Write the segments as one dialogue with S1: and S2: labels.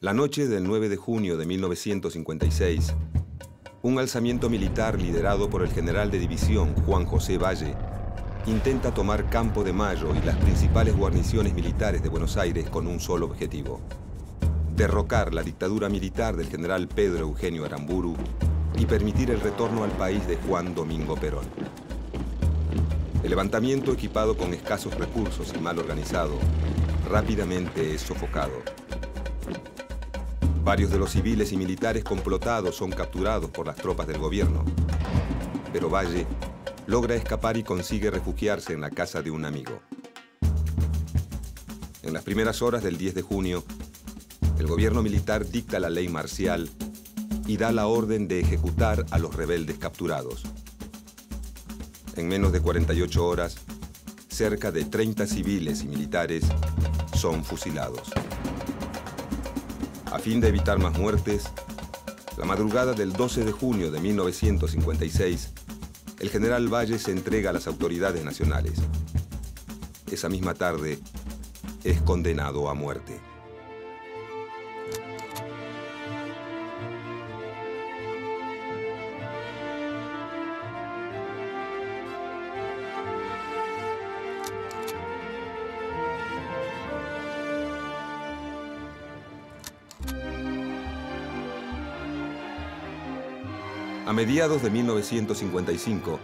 S1: La noche del 9 de junio de 1956, un alzamiento militar liderado por el general de división Juan José Valle intenta tomar Campo de Mayo y las principales guarniciones militares de Buenos Aires con un solo objetivo: derrocar la dictadura militar del general Pedro Eugenio Aramburu y permitir el retorno al país de Juan Domingo Perón. El levantamiento, equipado con escasos recursos y mal organizado, rápidamente es sofocado. Varios de los civiles y militares complotados son capturados por las tropas del gobierno, pero Valle logra escapar y consigue refugiarse en la casa de un amigo. En las primeras horas del 10 de junio, el gobierno militar dicta la ley marcial y da la orden de ejecutar a los rebeldes capturados. En menos de 48 horas, cerca de 30 civiles y militares son fusilados. A fin de evitar más muertes, la madrugada del 12 de junio de 1956, el general Valle se entrega a las autoridades nacionales. Esa misma tarde, es condenado a muerte. A mediados de 1955,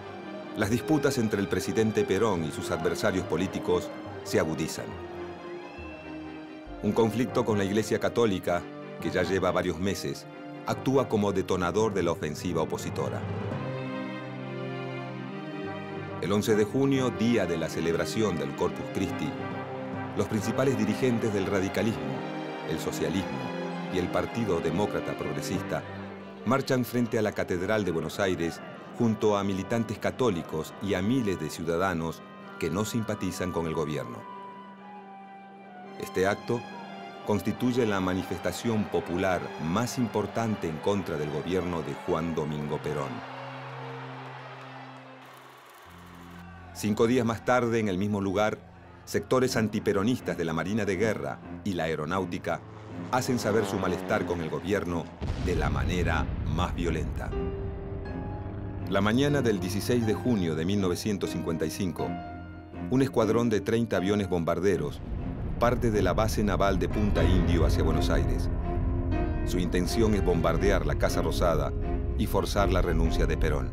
S1: las disputas entre el presidente Perón y sus adversarios políticos se agudizan. Un conflicto con la Iglesia Católica, que ya lleva varios meses, actúa como detonador de la ofensiva opositora. El 11 de junio, día de la celebración del Corpus Christi, los principales dirigentes del radicalismo, el socialismo y el Partido Demócrata Progresista marchan frente a la Catedral de Buenos Aires junto a militantes católicos y a miles de ciudadanos que no simpatizan con el gobierno. Este acto constituye la manifestación popular más importante en contra del gobierno de Juan Domingo Perón. 5 días más tarde, en el mismo lugar, sectores antiperonistas de la Marina de Guerra y la Aeronáutica hacen saber su malestar con el gobierno de la manera más violenta. La mañana del 16 de junio de 1955, un escuadrón de 30 aviones bombarderos parte de la base naval de Punta Indio hacia Buenos Aires. Su intención es bombardear la Casa Rosada y forzar la renuncia de Perón.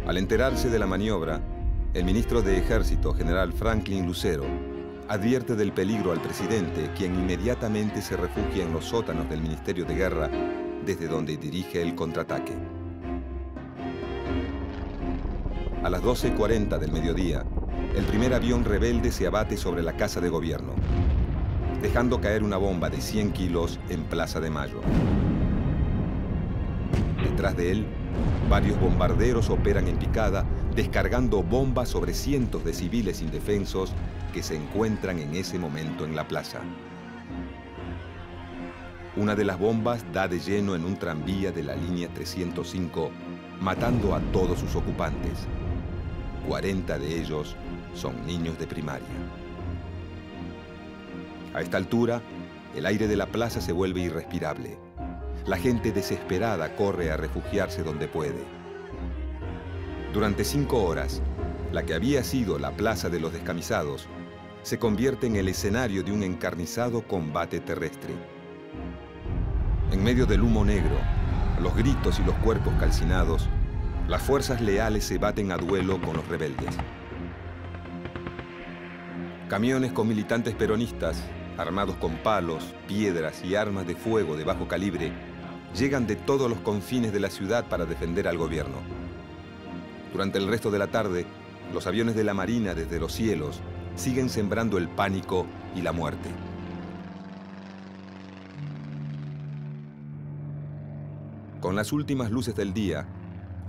S1: Al enterarse de la maniobra, el ministro de Ejército, general Franklin Lucero, advierte del peligro al presidente, quien inmediatamente se refugia en los sótanos del Ministerio de Guerra, desde donde dirige el contraataque. A las 12:40 del mediodía, el primer avión rebelde se abate sobre la Casa de Gobierno, dejando caer una bomba de 100 kilos en Plaza de Mayo. Detrás de él, varios bombarderos operan en picada, descargando bombas sobre cientos de civiles indefensos que se encuentran en ese momento en la plaza. Una de las bombas da de lleno en un tranvía de la línea 305, matando a todos sus ocupantes. 40 de ellos son niños de primaria. A esta altura, el aire de la plaza se vuelve irrespirable. La gente desesperada corre a refugiarse donde puede. Durante 5 horas, la que había sido la Plaza de los Descamisados se convierte en el escenario de un encarnizado combate terrestre. En medio del humo negro, los gritos y los cuerpos calcinados, las fuerzas leales se baten a duelo con los rebeldes. Camiones con militantes peronistas, armados con palos, piedras y armas de fuego de bajo calibre, llegan de todos los confines de la ciudad para defender al gobierno. Durante el resto de la tarde, los aviones de la Marina desde los cielos siguen sembrando el pánico y la muerte. Con las últimas luces del día,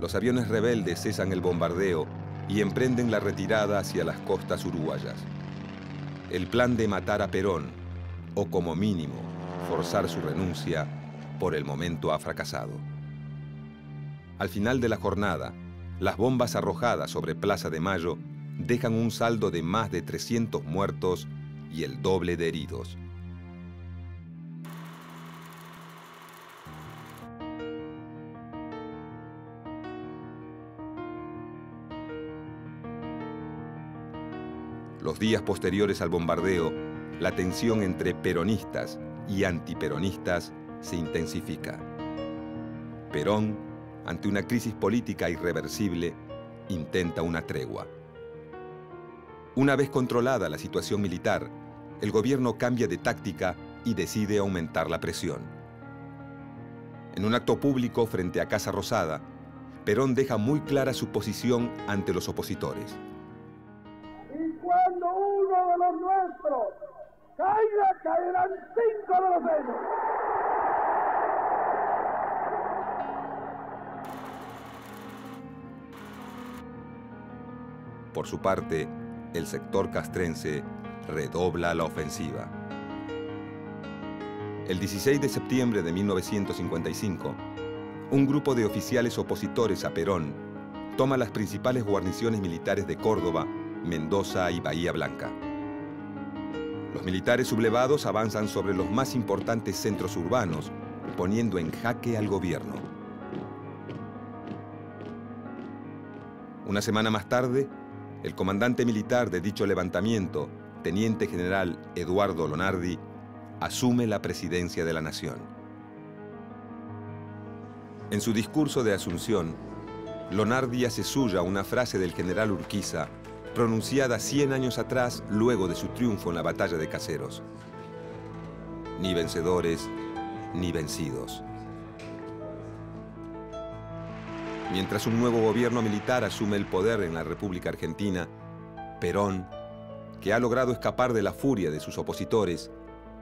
S1: los aviones rebeldes cesan el bombardeo y emprenden la retirada hacia las costas uruguayas. El plan de matar a Perón, o como mínimo, forzar su renuncia, por el momento ha fracasado. Al final de la jornada, las bombas arrojadas sobre Plaza de Mayo dejan un saldo de más de 300 muertos y el doble de heridos. Los días posteriores al bombardeo, la tensión entre peronistas y antiperonistas se intensifica. Perón, ante una crisis política irreversible, intenta una tregua. Una vez controlada la situación militar, el gobierno cambia de táctica y decide aumentar la presión. En un acto público frente a Casa Rosada, Perón deja muy clara su posición ante los opositores.
S2: Y cuando uno de los nuestros caiga, caerán 5 de los de ellos.
S1: Por su parte, el sector castrense redobla la ofensiva. El 16 de septiembre de 1955, un grupo de oficiales opositores a Perón toma las principales guarniciones militares de Córdoba, Mendoza y Bahía Blanca. Los militares sublevados avanzan sobre los más importantes centros urbanos, poniendo en jaque al gobierno. Una semana más tarde, el comandante militar de dicho levantamiento, teniente general Eduardo Lonardi, asume la presidencia de la nación. En su discurso de Asunción, Lonardi hace suya una frase del general Urquiza, pronunciada 100 años atrás, luego de su triunfo en la batalla de Caseros. Ni vencedores, ni vencidos. Mientras un nuevo gobierno militar asume el poder en la República Argentina, Perón, que ha logrado escapar de la furia de sus opositores,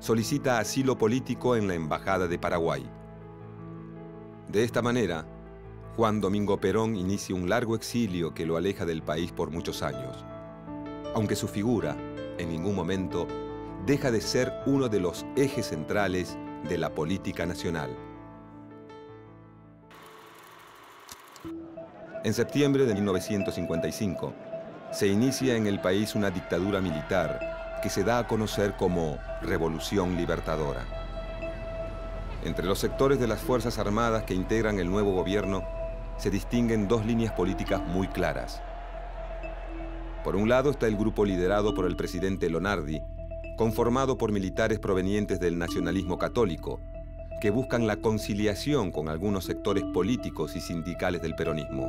S1: solicita asilo político en la Embajada de Paraguay. De esta manera, Juan Domingo Perón inicia un largo exilio que lo aleja del país por muchos años, aunque su figura, en ningún momento, deja de ser uno de los ejes centrales de la política nacional. En septiembre de 1955, se inicia en el país una dictadura militar que se da a conocer como Revolución Libertadora. Entre los sectores de las Fuerzas Armadas que integran el nuevo gobierno, se distinguen dos líneas políticas muy claras. Por un lado está el grupo liderado por el presidente Lonardi, conformado por militares provenientes del nacionalismo católico, que buscan la conciliación con algunos sectores políticos y sindicales del peronismo,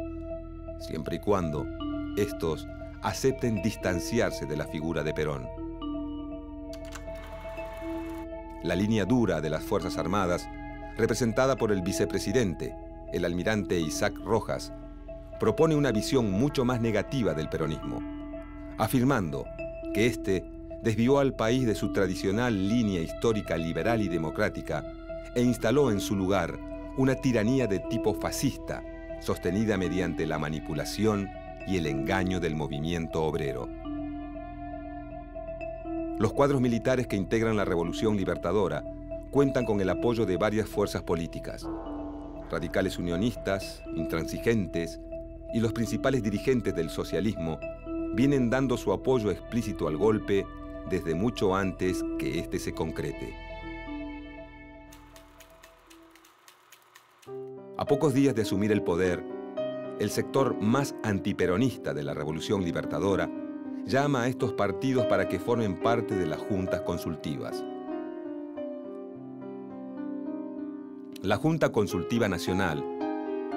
S1: siempre y cuando estos acepten distanciarse de la figura de Perón. La línea dura de las Fuerzas Armadas, representada por el vicepresidente, el almirante Isaac Rojas, propone una visión mucho más negativa del peronismo, afirmando que éste desvió al país de su tradicional línea histórica liberal y democrática e instaló en su lugar una tiranía de tipo fascista, sostenida mediante la manipulación y el engaño del movimiento obrero. Los cuadros militares que integran la Revolución Libertadora cuentan con el apoyo de varias fuerzas políticas, radicales unionistas, intransigentes y los principales dirigentes del socialismo vienen dando su apoyo explícito al golpe desde mucho antes que éste se concrete. A pocos días de asumir el poder, el sector más antiperonista de la Revolución Libertadora llama a estos partidos para que formen parte de las juntas consultivas. La Junta Consultiva Nacional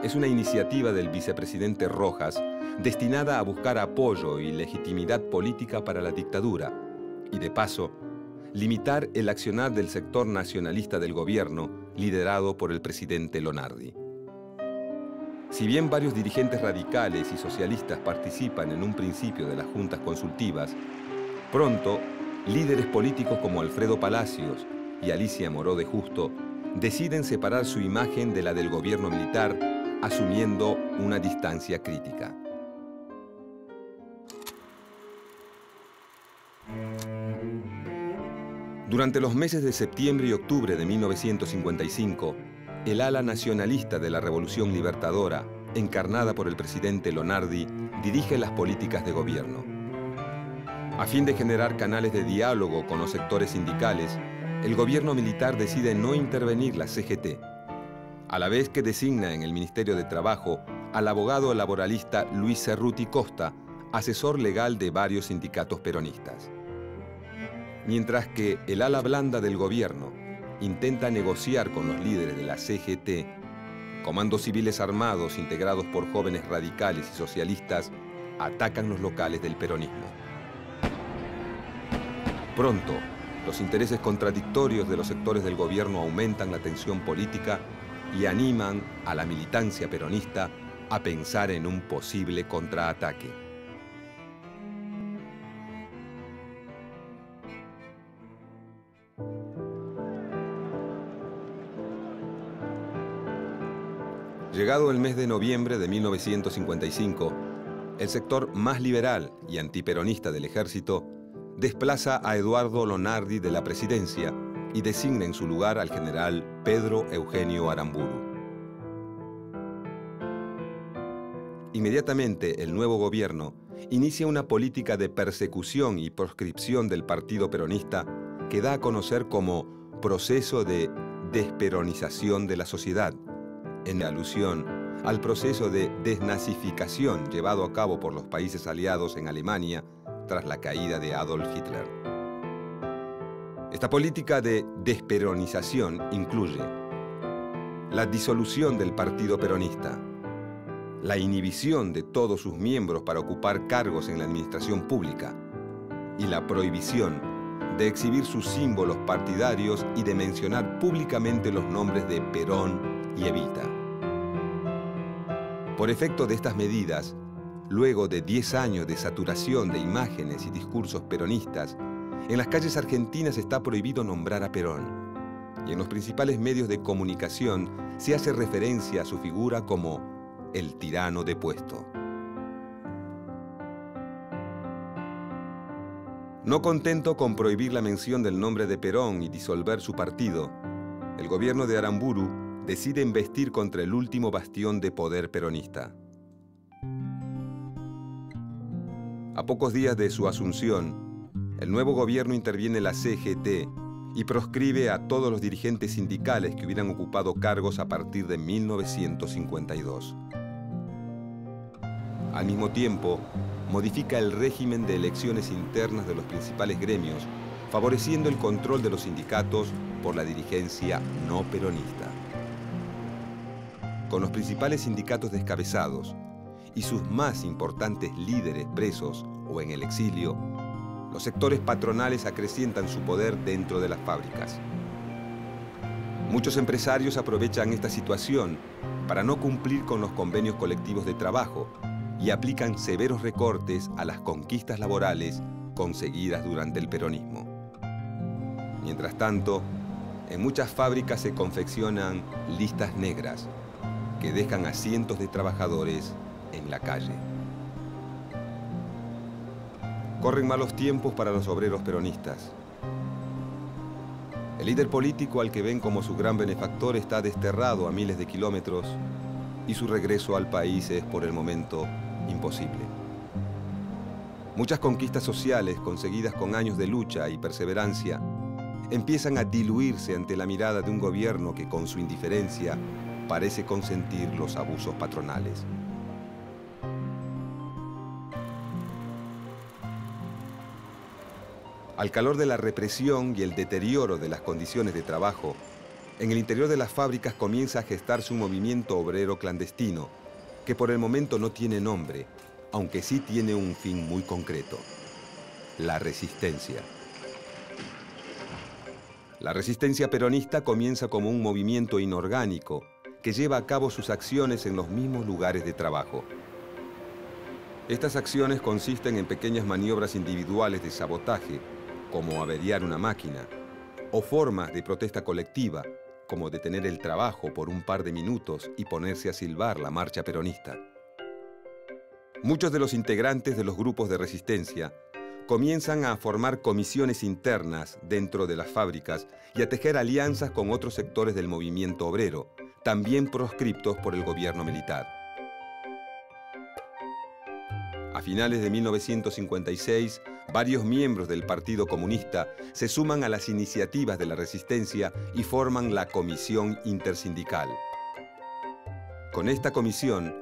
S1: es una iniciativa del vicepresidente Rojas destinada a buscar apoyo y legitimidad política para la dictadura y, de paso, limitar el accionar del sector nacionalista del gobierno liderado por el presidente Lonardi. Si bien varios dirigentes radicales y socialistas participan en un principio de las juntas consultivas, pronto líderes políticos como Alfredo Palacios y Alicia Moró de Justo deciden separar su imagen de la del gobierno militar, asumiendo una distancia crítica. Durante los meses de septiembre y octubre de 1955, el ala nacionalista de la Revolución Libertadora, encarnada por el presidente Lonardi, dirige las políticas de gobierno. A fin de generar canales de diálogo con los sectores sindicales, el gobierno militar decide no intervenir la CGT, a la vez que designa en el Ministerio de Trabajo al abogado laboralista Luis Cerruti Costa, asesor legal de varios sindicatos peronistas. Mientras que el ala blanda del gobierno intenta negociar con los líderes de la CGT, comandos civiles armados integrados por jóvenes radicales y socialistas atacan los locales del peronismo. Pronto, los intereses contradictorios de los sectores del gobierno aumentan la tensión política y animan a la militancia peronista a pensar en un posible contraataque. Llegado el mes de noviembre de 1955, el sector más liberal y antiperonista del ejército desplaza a Eduardo Lonardi de la presidencia y designa en su lugar al general Pedro Eugenio Aramburu. Inmediatamente, el nuevo gobierno inicia una política de persecución y proscripción del partido peronista que da a conocer como proceso de desperonización de la sociedad, en alusión al proceso de desnazificación llevado a cabo por los países aliados en Alemania tras la caída de Adolf Hitler. Esta política de desperonización incluye la disolución del partido peronista, la inhibición de todos sus miembros para ocupar cargos en la administración pública y la prohibición de exhibir sus símbolos partidarios y de mencionar públicamente los nombres de Perón y Evita. Por efecto de estas medidas, luego de 10 años de saturación de imágenes y discursos peronistas, en las calles argentinas está prohibido nombrar a Perón, y en los principales medios de comunicación se hace referencia a su figura como el tirano depuesto. No contento con prohibir la mención del nombre de Perón y disolver su partido, el gobierno de Aramburu decide embestir contra el último bastión de poder peronista. A pocos días de su asunción, el nuevo gobierno interviene en la CGT y proscribe a todos los dirigentes sindicales que hubieran ocupado cargos a partir de 1952. Al mismo tiempo, modifica el régimen de elecciones internas de los principales gremios, favoreciendo el control de los sindicatos por la dirigencia no peronista. Con los principales sindicatos descabezados y sus más importantes líderes presos o en el exilio, los sectores patronales acrecientan su poder dentro de las fábricas. Muchos empresarios aprovechan esta situación para no cumplir con los convenios colectivos de trabajo y aplican severos recortes a las conquistas laborales conseguidas durante el peronismo. Mientras tanto, en muchas fábricas se confeccionan listas negras que dejan a cientos de trabajadores en la calle. Corren malos tiempos para los obreros peronistas. El líder político al que ven como su gran benefactor está desterrado a miles de kilómetros y su regreso al país es por el momento imposible. Muchas conquistas sociales conseguidas con años de lucha y perseverancia empiezan a diluirse ante la mirada de un gobierno que con su indiferencia parece consentir los abusos patronales. Al calor de la represión y el deterioro de las condiciones de trabajo, en el interior de las fábricas comienza a gestarse un movimiento obrero clandestino que por el momento no tiene nombre, aunque sí tiene un fin muy concreto: la resistencia. La resistencia peronista comienza como un movimiento inorgánico que lleva a cabo sus acciones en los mismos lugares de trabajo. Estas acciones consisten en pequeñas maniobras individuales de sabotaje, como averiar una máquina, o formas de protesta colectiva, como detener el trabajo por un par de minutos y ponerse a silbar la marcha peronista. Muchos de los integrantes de los grupos de resistencia comienzan a formar comisiones internas dentro de las fábricas y a tejer alianzas con otros sectores del movimiento obrero, también proscriptos por el gobierno militar. A finales de 1956, varios miembros del Partido Comunista se suman a las iniciativas de la resistencia y forman la Comisión Intersindical. Con esta comisión,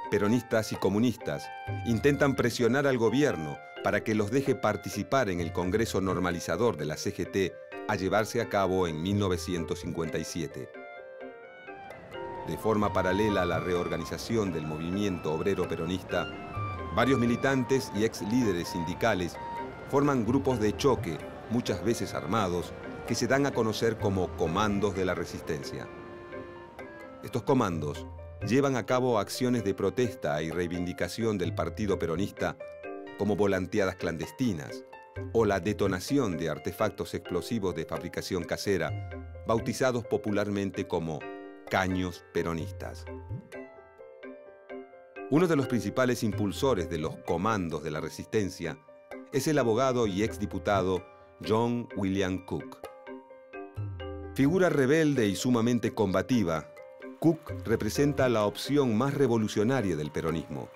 S1: peronistas y comunistas intentan presionar al gobierno para que los deje participar en el Congreso Normalizador de la CGT a llevarse a cabo en 1957. De forma paralela a la reorganización del movimiento obrero peronista, varios militantes y ex líderes sindicales forman grupos de choque, muchas veces armados, que se dan a conocer como comandos de la resistencia. Estos comandos llevan a cabo acciones de protesta y reivindicación del partido peronista, como volanteadas clandestinas o la detonación de artefactos explosivos de fabricación casera, bautizados popularmente como caños peronistas. Uno de los principales impulsores de los comandos de la resistencia es el abogado y exdiputado John William Cook. Figura rebelde y sumamente combativa, Cook representa la opción más revolucionaria del peronismo.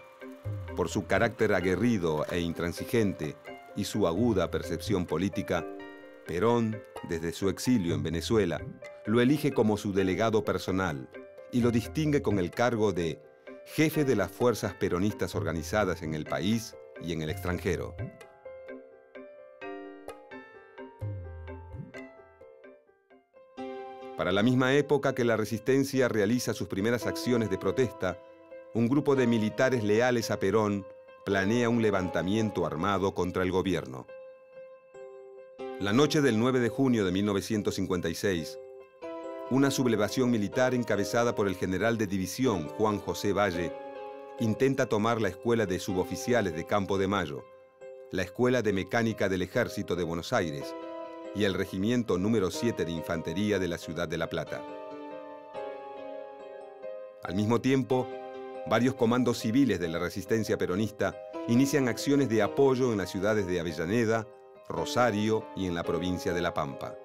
S1: Por su carácter aguerrido e intransigente y su aguda percepción política, Perón, desde su exilio en Venezuela, lo elige como su delegado personal y lo distingue con el cargo de jefe de las fuerzas peronistas organizadas en el país y en el extranjero. Para la misma época que la resistencia realiza sus primeras acciones de protesta, un grupo de militares leales a Perón planea un levantamiento armado contra el gobierno. La noche del 9 de junio de 1956, una sublevación militar encabezada por el general de división Juan José Valle intenta tomar la Escuela de Suboficiales de Campo de Mayo, la Escuela de Mecánica del Ejército de Buenos Aires y el Regimiento número 7 de Infantería de la ciudad de La Plata. Al mismo tiempo, varios comandos civiles de la resistencia peronista inician acciones de apoyo en las ciudades de Avellaneda, Rosario y en la provincia de La Pampa.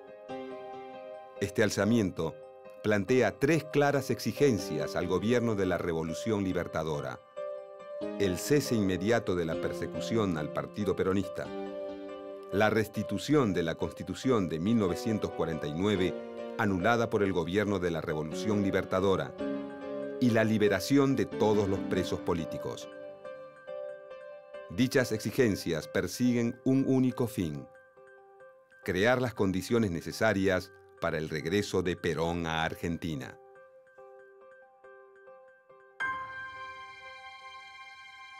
S1: Este alzamiento plantea tres claras exigencias al gobierno de la Revolución Libertadora: el cese inmediato de la persecución al partido peronista, la restitución de la Constitución de 1949 anulada por el gobierno de la Revolución Libertadora y la liberación de todos los presos políticos. Dichas exigencias persiguen un único fin: crear las condiciones necesarias para el regreso de Perón a Argentina.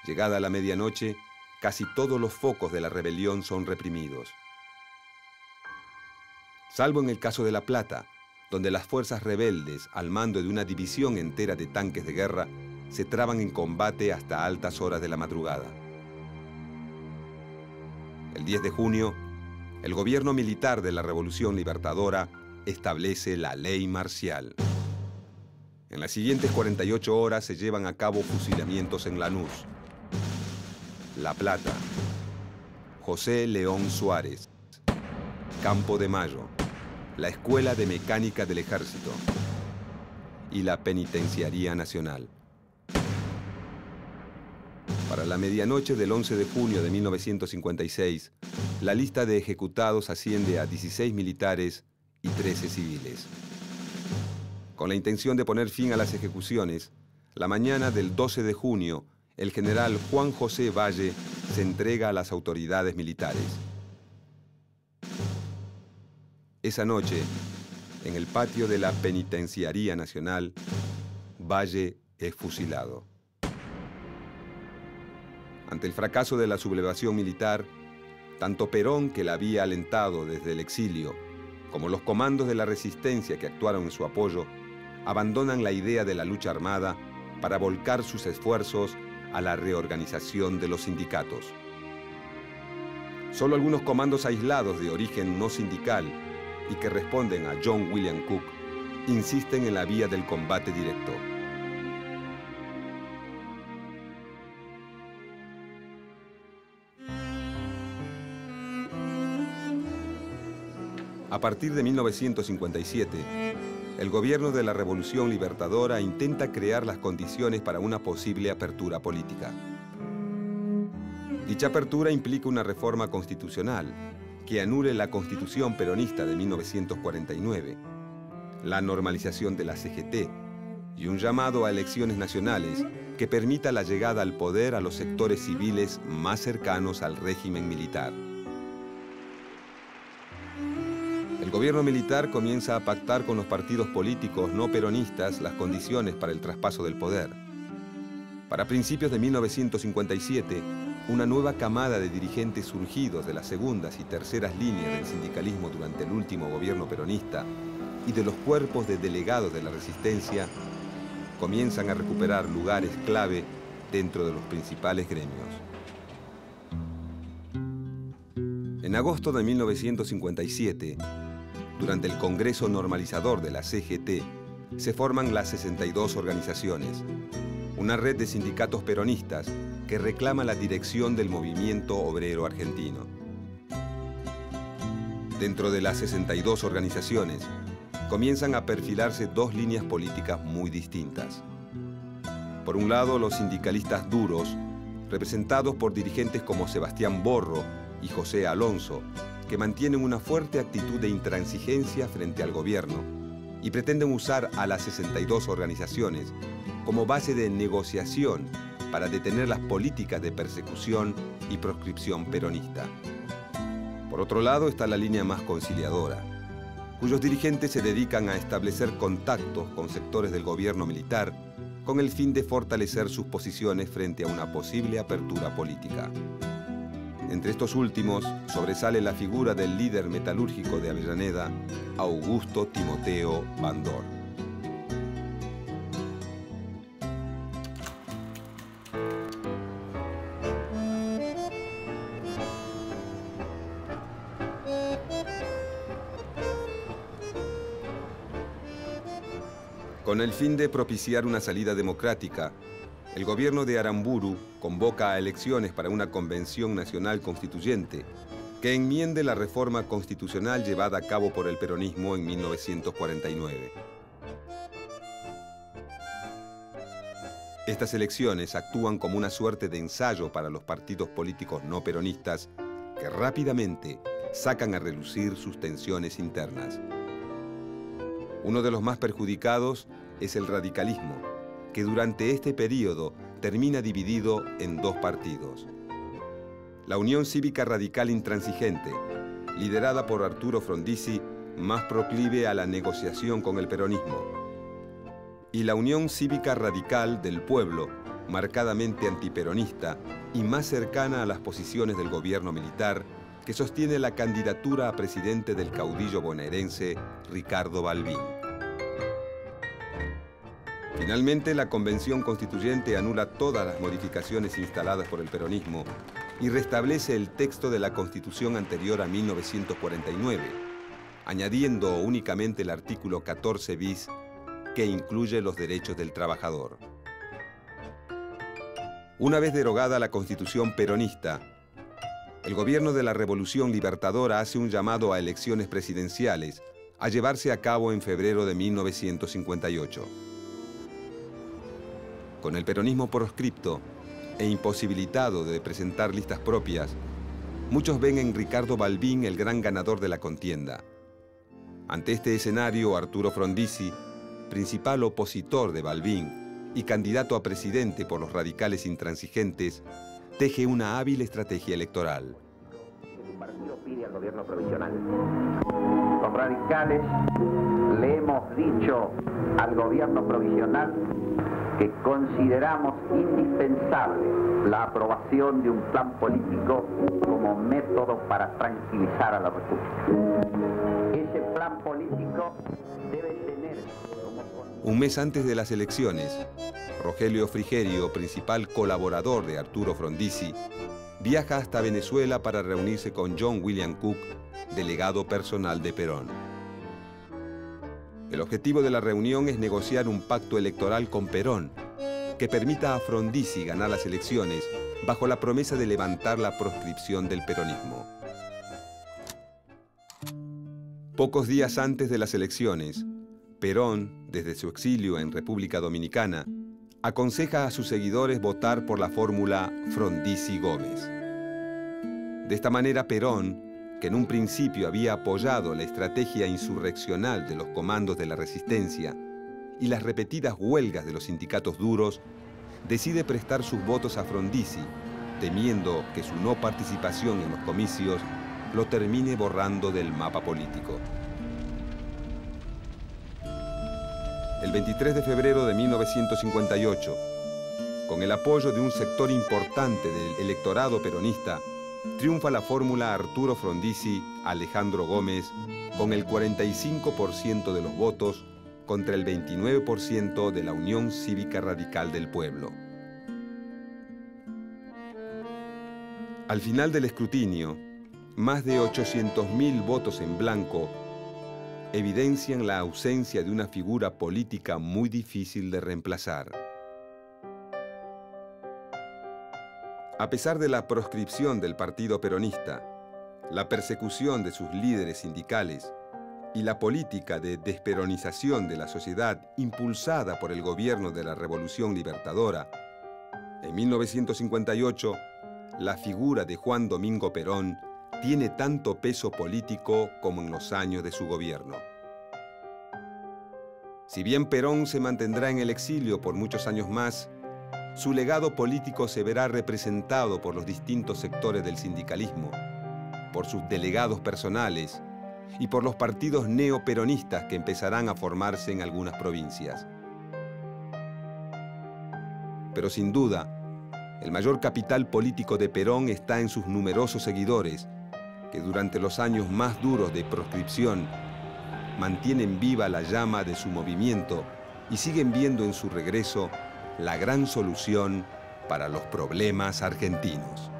S1: Llegada la medianoche, casi todos los focos de la rebelión son reprimidos. Salvo en el caso de La Plata, donde las fuerzas rebeldes, al mando de una división entera de tanques de guerra, se traban en combate hasta altas horas de la madrugada. El 10 de junio, el gobierno militar de la Revolución Libertadora establece la ley marcial. En las siguientes 48 horas se llevan a cabo fusilamientos en Lanús, La Plata, José León Suárez, Campo de Mayo, la Escuela de Mecánica del Ejército y la Penitenciaría Nacional. Para la medianoche del 11 de junio de 1956, la lista de ejecutados asciende a 16 militares y 13 civiles. Con la intención de poner fin a las ejecuciones, la mañana del 12 de junio, el general Juan José Valle se entrega a las autoridades militares. Esa noche, en el patio de la Penitenciaría Nacional, Valle es fusilado. Ante el fracaso de la sublevación militar, tanto Perón, que la había alentado desde el exilio, como los comandos de la resistencia que actuaron en su apoyo, abandonan la idea de la lucha armada para volcar sus esfuerzos a la reorganización de los sindicatos. Solo algunos comandos aislados de origen no sindical y que responden a John William Cook insisten en la vía del combate directo. A partir de 1957, el gobierno de la Revolución Libertadora intenta crear las condiciones para una posible apertura política. Dicha apertura implica una reforma constitucional que anule la Constitución peronista de 1949, la normalización de la CGT y un llamado a elecciones nacionales que permita la llegada al poder a los sectores civiles más cercanos al régimen militar. El gobierno militar comienza a pactar con los partidos políticos no peronistas las condiciones para el traspaso del poder. Para principios de 1957, una nueva camada de dirigentes surgidos de las segundas y terceras líneas del sindicalismo durante el último gobierno peronista y de los cuerpos de delegados de la resistencia comienzan a recuperar lugares clave dentro de los principales gremios. En agosto de 1957, durante el Congreso Normalizador de la CGT, se forman las 62 organizaciones, una red de sindicatos peronistas que reclama la dirección del movimiento obrero argentino. Dentro de las 62 organizaciones, comienzan a perfilarse dos líneas políticas muy distintas. Por un lado, los sindicalistas duros, representados por dirigentes como Sebastián Borro y José Alonso, que mantienen una fuerte actitud de intransigencia frente al gobierno y pretenden usar a las 62 organizaciones como base de negociación para detener las políticas de persecución y proscripción peronista. Por otro lado está la línea más conciliadora, cuyos dirigentes se dedican a establecer contactos con sectores del gobierno militar con el fin de fortalecer sus posiciones frente a una posible apertura política. Entre estos últimos sobresale la figura del líder metalúrgico de Avellaneda, Augusto Timoteo Bandor. Con el fin de propiciar una salida democrática, el gobierno de Aramburu convoca a elecciones para una convención nacional constituyente que enmiende la reforma constitucional llevada a cabo por el peronismo en 1949. Estas elecciones actúan como una suerte de ensayo para los partidos políticos no peronistas que rápidamente sacan a relucir sus tensiones internas. Uno de los más perjudicados es el radicalismo, que durante este periodo termina dividido en dos partidos. La Unión Cívica Radical Intransigente, liderada por Arturo Frondizi, más proclive a la negociación con el peronismo, y la Unión Cívica Radical del Pueblo, marcadamente antiperonista y más cercana a las posiciones del gobierno militar, que sostiene la candidatura a presidente del caudillo bonaerense Ricardo Balbín. Finalmente, la Convención Constituyente anula todas las modificaciones instaladas por el peronismo y restablece el texto de la Constitución anterior a 1949, añadiendo únicamente el artículo 14 bis, que incluye los derechos del trabajador. Una vez derogada la Constitución peronista, el gobierno de la Revolución Libertadora hace un llamado a elecciones presidenciales a llevarse a cabo en febrero de 1958. Con el peronismo proscripto e imposibilitado de presentar listas propias, muchos ven en Ricardo Balbín el gran ganador de la contienda. Ante este escenario, Arturo Frondizi, principal opositor de Balbín y candidato a presidente por los radicales intransigentes, teje una hábil estrategia electoral.
S3: Su partido pide al gobierno provisional. Los radicales le hemos dicho al gobierno provisional que consideramos indispensable la aprobación de un plan político como método para tranquilizar a la República. Ese plan político debe tener como...
S1: Un mes antes de las elecciones, Rogelio Frigerio, principal colaborador de Arturo Frondizi, viaja hasta Venezuela para reunirse con John William Cook, delegado personal de Perón. El objetivo de la reunión es negociar un pacto electoral con Perón que permita a Frondizi ganar las elecciones bajo la promesa de levantar la proscripción del peronismo. Pocos días antes de las elecciones, Perón, desde su exilio en República Dominicana, aconseja a sus seguidores votar por la fórmula Frondizi-Gómez. De esta manera, Perón, que en un principio había apoyado la estrategia insurreccional de los comandos de la resistencia y las repetidas huelgas de los sindicatos duros, decide prestar sus votos a Frondizi, temiendo que su no participación en los comicios lo termine borrando del mapa político. El 23 de febrero de 1958, con el apoyo de un sector importante del electorado peronista, triunfa la fórmula Arturo Frondizi-Alejandro Gómez con el 45% de los votos contra el 29% de la Unión Cívica Radical del Pueblo. Al final del escrutinio, más de 800.000 votos en blanco evidencian la ausencia de una figura política muy difícil de reemplazar. A pesar de la proscripción del Partido Peronista, la persecución de sus líderes sindicales y la política de desperonización de la sociedad impulsada por el gobierno de la Revolución Libertadora, en 1958, la figura de Juan Domingo Perón tiene tanto peso político como en los años de su gobierno. Si bien Perón se mantendrá en el exilio por muchos años más, su legado político se verá representado por los distintos sectores del sindicalismo, por sus delegados personales y por los partidos neoperonistas que empezarán a formarse en algunas provincias. Pero sin duda, el mayor capital político de Perón está en sus numerosos seguidores, que durante los años más duros de proscripción mantienen viva la llama de su movimiento y siguen viendo en su regreso la gran solución para los problemas argentinos.